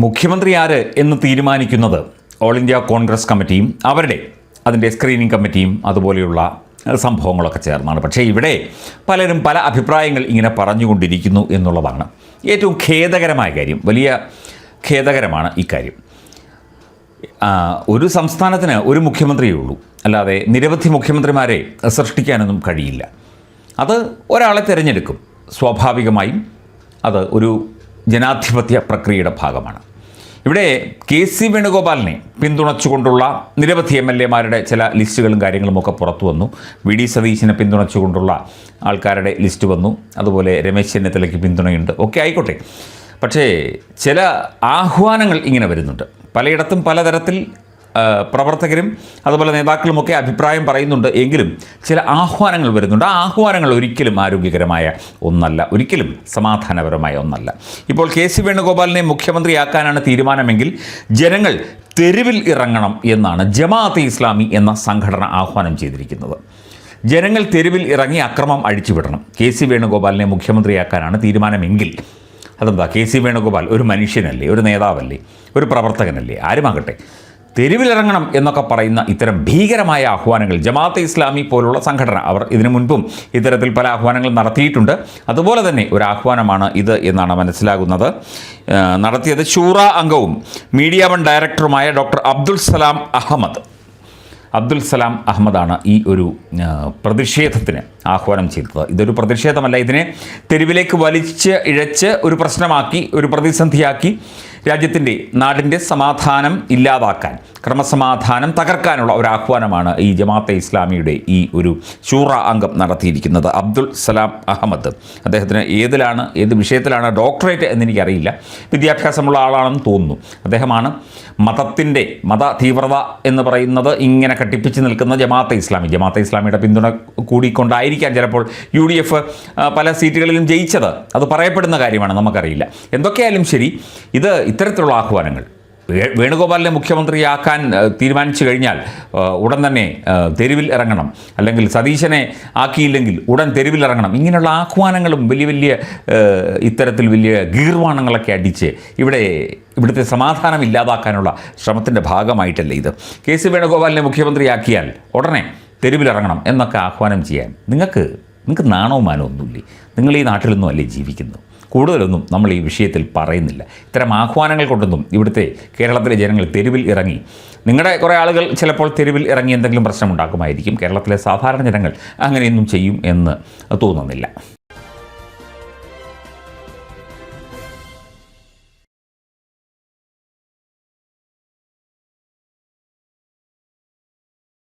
മുഖ്യമന്ത്രി ആര് എന്ന് തീരുമാനിക്കുന്നത് ഓൾ ഇന്ത്യ കോൺഗ്രസ് കമ്മിറ്റിയും അതിൻ്റെ സ്ക്രീനിങ് കമ്മിറ്റിയും അതുപോലെയുള്ള സംഭവങ്ങളൊക്കെ ചേർന്നാണ്. പക്ഷേ ഇവിടെ പലരും പല അഭിപ്രായങ്ങൾ ഇങ്ങനെ പറഞ്ഞുകൊണ്ടിരിക്കുന്നു എന്നുള്ളതാണ് ഏറ്റവും ഖേദകരമായ കാര്യം. വലിയ ഖേദകരമാണ് ഇക്കാര്യം. ഒരു സംസ്ഥാനത്തിന് ഒരു മുഖ്യമന്ത്രിയേ ഉള്ളൂ, അല്ലാതെ നിരവധി മുഖ്യമന്ത്രിമാരെ സൃഷ്ടിക്കാനൊന്നും കഴിയില്ല. അത് ഒരാളെ തിരഞ്ഞെടുക്കും. സ്വാഭാവികമായും അത് ഒരു ജനാധിപത്യ പ്രക്രിയയുടെ ഭാഗമാണ്. ഇവിടെ കെ.സി. വേണുഗോപാലിനെ പിന്തുണച്ചുകൊണ്ടുള്ള നിരവധി MLA-മാരുടെ ചില ലിസ്റ്റുകളും കാര്യങ്ങളുമൊക്കെ പുറത്തു വന്നു. വി.ഡി. സതീശിനെ പിന്തുണച്ചുകൊണ്ടുള്ള ആൾക്കാരുടെ ലിസ്റ്റ് വന്നു. അതുപോലെ രമേശ് ചെന്നിത്തലയ്ക്ക് പിന്തുണയുണ്ട്. ഒക്കെ ആയിക്കോട്ടെ. പക്ഷേ ചില ആഹ്വാനങ്ങൾ ഇങ്ങനെ വരുന്നുണ്ട്. പലയിടത്തും പലതരത്തിൽ പ്രവർത്തകരും അതുപോലെ നേതാക്കളുമൊക്കെ അഭിപ്രായം പറയുന്നുണ്ട്. എങ്കിലും ചില ആഹ്വാനങ്ങൾ വരുന്നുണ്ട്. ആ ആഹ്വാനങ്ങൾ ഒരിക്കലും ആരോഗ്യകരമായ ഒന്നല്ല, ഒരിക്കലും സമാധാനപരമായ ഒന്നല്ല. ഇപ്പോൾ കെ.സി. വേണുഗോപാലിനെ മുഖ്യമന്ത്രിയാക്കാനാണ് തീരുമാനമെങ്കിൽ ജനങ്ങൾ തെരുവിൽ ഇറങ്ങണം എന്നാണ് ജമാഅത്തെ ഇസ്ലാമി എന്ന സംഘടന ആഹ്വാനം ചെയ്തിരിക്കുന്നത്. ജനങ്ങൾ തെരുവിൽ ഇറങ്ങി അക്രമം അഴിച്ചുവിടണം. കെ.സി. വേണുഗോപാലിനെ മുഖ്യമന്ത്രിയാക്കാനാണ് തീരുമാനമെങ്കിൽ അതെന്താ, കെ.സി. വേണുഗോപാൽ ഒരു മനുഷ്യനല്ലേ, ഒരു നേതാവല്ലേ, ഒരു പ്രവർത്തകനല്ലേ, ആരുമാകട്ടെ, തെരുവിലിറങ്ങണം എന്നൊക്കെ പറയുന്ന ഇത്തരം ഭീകരമായ ആഹ്വാനങ്ങൾ ജമാഅത്തെ ഇസ്ലാമി പോലുള്ള സംഘടന അവർ ഇതിനു മുൻപും ഇത്തരത്തിൽ പല ആഹ്വാനങ്ങൾ നടത്തിയിട്ടുണ്ട്. അതുപോലെ തന്നെ ഒരു ആഹ്വാനമാണ് ഇത് എന്നാണ് മനസ്സിലാകുന്നത്. നടത്തിയത് ശൂറ അംഗവും മീഡിയ വൺ ഡയറക്ടറുമായ ഡോക്ടർ അബ്ദുൽ സലാം അഹമ്മദാണ് ഈ ഒരു പ്രതിഷേധത്തിന് ആഹ്വാനം ചെയ്തത്. ഇതൊരു പ്രതിഷേധമല്ല, ഇതിനെ തെരുവിലേക്ക് വലിച്ച് ഇഴച്ച് ഒരു പ്രശ്നമാക്കി, ഒരു പ്രതിസന്ധിയാക്കി രാജ്യത്തിൻ്റെ നാടിൻ്റെ സമാധാനം ഇല്ലാതാക്കാൻ, ക്രമസമാധാനം തകർക്കാനുള്ള ഒരു ആഹ്വാനമാണ് ഈ ജമാഅത്തെ ഇസ്ലാമിയുടെ ഈ ഒരു ശൂറ അംഗം നടത്തിയിരിക്കുന്നത്. അബ്ദുൽ സലാം അഹമ്മദ്, അദ്ദേഹത്തിന് ഏത് വിഷയത്തിലാണ് ഡോക്ടറേറ്റ് എന്നെനിക്കറിയില്ല, വിദ്യാഭ്യാസമുള്ള ആളാണെന്ന് തോന്നുന്നു. അദ്ദേഹമാണ് മത തീവ്രത എന്ന് പറയുന്നത് ഇങ്ങനെ കട്ടിപ്പിച്ച് നിൽക്കുന്ന ജമാഅത്തെ ഇസ്ലാമിയുടെ പിന്തുണ കൂടിക്കൊണ്ടായിരിക്കാം ചിലപ്പോൾ UDF പല സീറ്റുകളിലും ജയിച്ചത്. അത് പറയപ്പെടുന്ന കാര്യമാണ്, നമുക്കറിയില്ല. എന്തൊക്കെയായാലും ശരി, ഇത്തരത്തിലുള്ള ആഹ്വാനങ്ങൾ വേണുഗോപാലിനെ മുഖ്യമന്ത്രിയാക്കാൻ തീരുമാനിച്ചു കഴിഞ്ഞാൽ ഉടൻ തന്നെ തെരുവിൽ ഇറങ്ങണം, അല്ലെങ്കിൽ സതീശനെ ആക്കിയില്ലെങ്കിൽ ഉടൻ തെരുവിൽ ഇറങ്ങണം, ഇങ്ങനെയുള്ള ആഹ്വാനങ്ങളും വലിയ ഇത്തരത്തിൽ വലിയ ഗീർവാണങ്ങളൊക്കെ അടിച്ച് ഇവിടുത്തെ സമാധാനം ഇല്ലാതാക്കാനുള്ള ശ്രമത്തിൻ്റെ ഭാഗമായിട്ടല്ലേ ഇത്. കെ.സി. വേണുഗോപാലിനെ മുഖ്യമന്ത്രിയാക്കിയാൽ ഉടനെ തെരുവിലിറങ്ങണം എന്നൊക്കെ ആഹ്വാനം ചെയ്യാൻ നിങ്ങൾക്ക് നാണവും മാനവും ഒന്നുമില്ലേ? നിങ്ങൾ ഈ നാട്ടിലൊന്നും അല്ലേ ജീവിക്കുന്നു? കൂടുതലൊന്നും നമ്മൾ ഈ വിഷയത്തിൽ പറയുന്നില്ല. ഇത്തരം ആഹ്വാനങ്ങൾ കൊണ്ടൊന്നും ഇവിടുത്തെ കേരളത്തിലെ ജനങ്ങൾ തെരുവിൽ ഇറങ്ങി, നിങ്ങളുടെ കുറേ ആളുകൾ ചിലപ്പോൾ തെരുവിൽ ഇറങ്ങി എന്തെങ്കിലും പ്രശ്നമുണ്ടാക്കുമായിരിക്കും. കേരളത്തിലെ സാധാരണ ജനങ്ങൾ അങ്ങനെയൊന്നും ചെയ്യും എന്ന് തോന്നുന്നില്ല.